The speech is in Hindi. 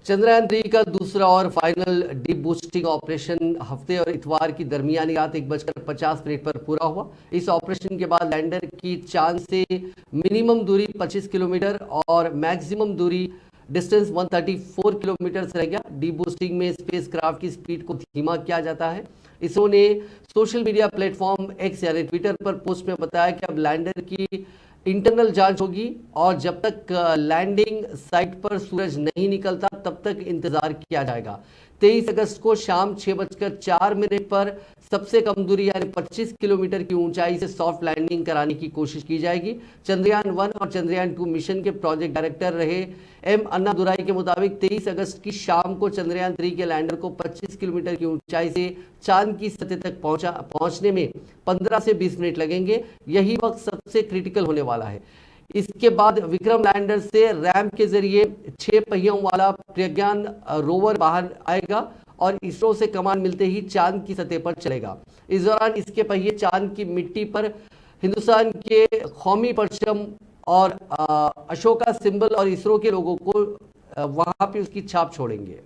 चंद्रयान-3 का दूसरा और फाइनल डीप बूस्टिंग ऑपरेशन हफ्ते और इतवार की दरमियानी रात 1:50 पर पूरा हुआ। इस ऑपरेशन के बाद लैंडर की चांद से मिनिमम दूरी 25 किलोमीटर और मैक्सिमम दूरी डिस्टेंस 134 किलोमीटर से रह गया। डीप बूस्टिंग में स्पेसक्राफ्ट की स्पीड को धीमा किया जाता है। इसरो ने सोशल मीडिया प्लेटफॉर्म एक्स यानी ट्विटर पर पोस्ट में बताया कि अब लैंडर की इंटरनल जांच होगी और जब तक लैंडिंग साइट पर सूरज नहीं निकलता तब तक इंतजार किया जाएगा। 23 अगस्त को शाम 6:04 पर सबसे कम दूरी यानी 25 किलोमीटर की ऊंचाई से सॉफ्ट लैंडिंग कराने की कोशिश की जाएगी। चंद्रयान-1 और चंद्रयान-2 मिशन के प्रोजेक्ट डायरेक्टर रहे एम अन्नादुराई के मुताबिक 23 अगस्त की शाम को चंद्रयान-3 के लैंडर को 25 किलोमीटर की ऊंचाई से चांद की सतह तक पहुंचने में 15 से 20 मिनट लगेंगे। यही वक्त सबसे क्रिटिकल होने वाला है। इसके बाद विक्रम लैंडर से रैम के जरिए 6 पहियों वाला प्रज्ञान रोवर बाहर आएगा और इसरो से कमान मिलते ही चांद की सतह पर चलेगा। इस दौरान इसके पहिए चांद की मिट्टी पर हिंदुस्तान के कौमी परचम और अशोका सिंबल और इसरो के लोगों को वहां पे उसकी छाप छोड़ेंगे।